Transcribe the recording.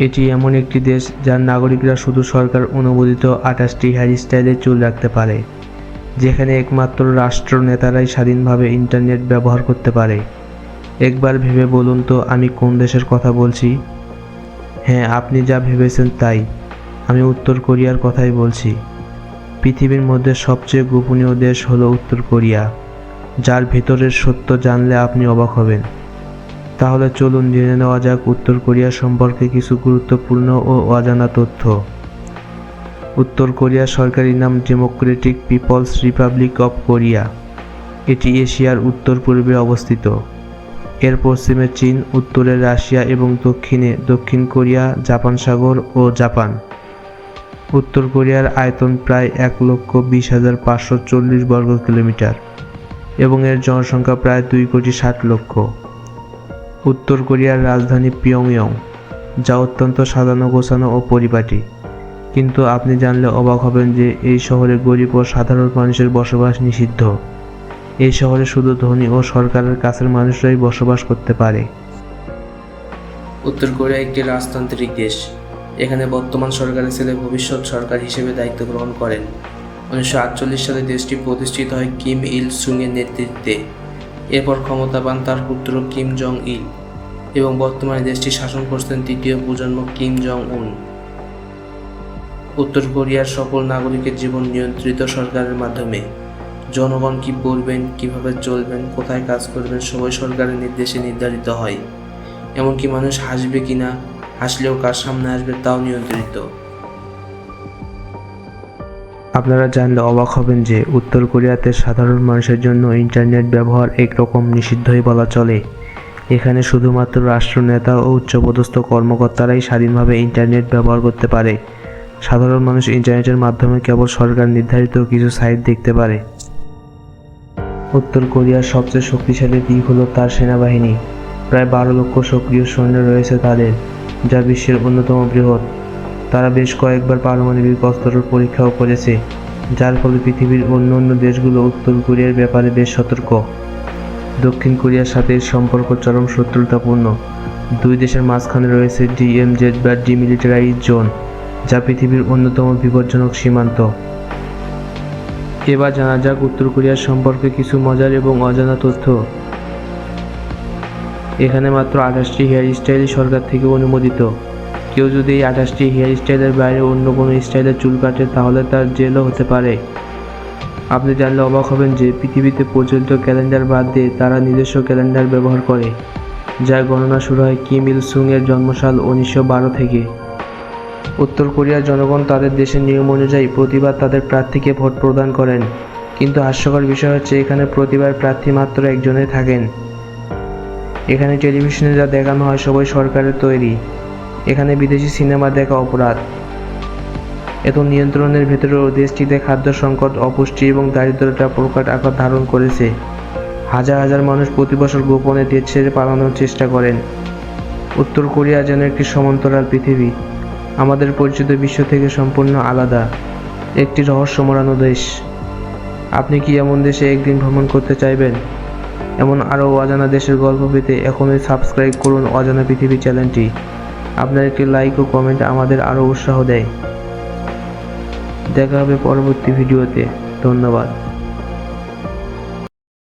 এটি এমন একটি দেশ যার নাগরিকরা শুধু সরকার অনুমোদিত 28টি হেয়ারস্টাইলে চুল রাখতে পারে, যেখানে একমাত্র রাষ্ট্র নেতারাই স্বাধীনভাবে ইন্টারনেট ব্যবহার করতে পারে। একবার ভেবে বলুন তো আমি কোন দেশের কথা বলছি? হ্যাঁ, আপনি যা ভেবেছেন তাই, আমি উত্তর কোরিয়ার কথাই বলছি। পৃথিবীর মধ্যে সবচেয়ে গোপনীয় দেশ হলো উত্তর কোরিয়া, যার ভেতরের সত্য জানলে আপনি অবাক হবেন। তাহলে চলুন জেনে নেওয়া যাক উত্তর কোরিয়া সম্পর্কে কিছু গুরুত্বপূর্ণ ও অজানা তথ্য। উত্তর কোরিয়ার সরকারি নাম Democratic People's Republic of Korea. এটি এশিয়ার উত্তর পূর্বে অবস্থিত। এর পশ্চিমে চীন, উত্তরে রাশিয়া এবং দক্ষিণে দক্ষিণ কোরিয়া, জাপান সাগর ও জাপান। উত্তর কোরিয়ার আয়তন প্রায় 1,20,540 বর্গ কিলোমিটার এবং এর জনসংখ্যা প্রায় 2,60,00,000। উত্তর কোরিয়ার রাজধানী পিয়ংইয়ং, যা অত্যন্ত সাজানো গোছানো ও পরিপাটি। কিন্তু আপনি জানলে অবাক হবেন যে এই শহরে গরিব ও সাধারণ মানুষের বসবাস নিষিদ্ধ। এই শহরে শুধু ধনী ও সরকারের কাছের মানুষরাই বসবাস করতে পারে। উত্তর কোরিয়া একটি রাজতান্ত্রিক দেশ। এখানে বর্তমান সরকারের ছেলে ভবিষ্যৎ সরকার হিসেবে দায়িত্ব গ্রহণ করেন। 1948 সালে দেশটি প্রতিষ্ঠিত হয় কিম ইল সুংয়ের নেতৃত্বে। এরপর ক্ষমতা পান তার পুত্র কিম জং ইল এবং বর্তমানে দেশটি শাসন করছেন তৃতীয় প্রজন্ম কিম জং উন। উত্তর কোরিয়ার সকল নাগরিকের জীবন নিয়ন্ত্রিত সরকারের মাধ্যমে। জনগণ কি পড়বেন, কিভাবে চলবেন, কোথায় কাজ করবেন সবই সরকারের নির্দেশে নির্ধারিত হয়। এমনকি মানুষ হাসবে কিনা, হাসলেও কার সামনে আসবে তাও নিয়ন্ত্রিত। আপনারা জানলে অবাক হবেন যে উত্তর কোরিয়াতে সাধারণ মানুষের জন্য ইন্টারনেট ব্যবহার একরকম নিষিদ্ধই বলা চলে। এখানে শুধুমাত্র রাষ্ট্রনেতা ও উচ্চপদস্থ কর্মকর্তারাই স্বাধীনভাবে ইন্টারনেট ব্যবহার করতে পারে। সাধারণ মানুষ ইন্টারনেটের মাধ্যমে কেবল সরকার নির্ধারিত কিছু সাইট দেখতে পারে। উত্তর কোরিয়ার সবচেয়ে শক্তিশালী দিক হলো তার সেনাবাহিনী। প্রায় 12 লক্ষ সক্রিয় সৈন্য রয়েছে তাদের, যা বিশ্বের অন্যতম বৃহৎ। তারা বেশ কয়েকবার পারমাণবিক অস্ত্রের পরীক্ষাও করেছে, যার ফলে পৃথিবীর অন্য দেশগুলো উত্তর কোরিয়ার ব্যাপারে বেশ সতর্ক। দক্ষিণ কোরিয়ার সাথে এর সম্পর্ক চরম শত্রুতাপূর্ণ। দুই দেশের মাঝখানে রয়েছে ডিএমজেড বা ডিমিলিটারাইজড জোন, যা পৃথিবীর অন্যতম বিপজ্জনক সীমান্ত। এবার জানা যাক উত্তর কোরিয়ার সম্পর্কে কিছু মজার এবং অজানা তথ্য। এখানে মাত্র 28টি হেয়ারস্টাইলই সরকার থেকে অনুমোদিত। কেউ যদি এই 28টি হেয়ারস্টাইলের বাইরে অন্য কোনো স্টাইলে চুল কাটে তাহলে তার জেলও হতে পারে। আপনি জানলে অবাক হবেন যে পৃথিবীতে প্রচলিত ক্যালেন্ডার বাদ দিয়ে তারা নিজস্ব ক্যালেন্ডার ব্যবহার করে, যার গণনা শুরু হয় কিম ইল সুং এর জন্মসাল 1912 থেকে। উত্তর কোরিয়ার জনগণ তাদের দেশের নিয়ম অনুযায়ী প্রতিবার তাদের প্রার্থীকে ভোট প্রদান করেন, কিন্তু হাস্যকর বিষয় হচ্ছে এখানে প্রতিবার প্রার্থী মাত্র একজনই থাকেন। এখানে টেলিভিশনে যা দেখানো হয় সবই সরকারের তৈরি। এখানে বিদেশি সিনেমা দেখা অপরাধ। এত নিয়ন্ত্রণের ভেতরেও দেশটিতে খাদ্য সংকট, অপুষ্টি এবং দারিদ্রতা প্রকট আকার ধারণ করেছে। হাজার হাজার মানুষ প্রতি বছর গোপনে দেশ ছেড়ে পালানোর চেষ্টা করেন। উত্তর কোরিয়া যেন একটি সমান্তরাল পৃথিবী, আমাদের পরিচিত বিশ্ব থেকে সম্পূর্ণ আলাদা, একটি রহস্য মোড়ানো দেশ। আপনি কি এমন দেশে একদিন ভ্রমণ করতে চাইবেন? এমন আরও অজানা দেশের গল্প পেতে এখনই সাবস্ক্রাইব করুন অজানা পৃথিবী চ্যানেলটি। আপনার একটি লাইক ও কমেন্ট আমাদের আরও উৎসাহ দেয়। দেখা হবে পরবর্তী ভিডিওতে। ধন্যবাদ।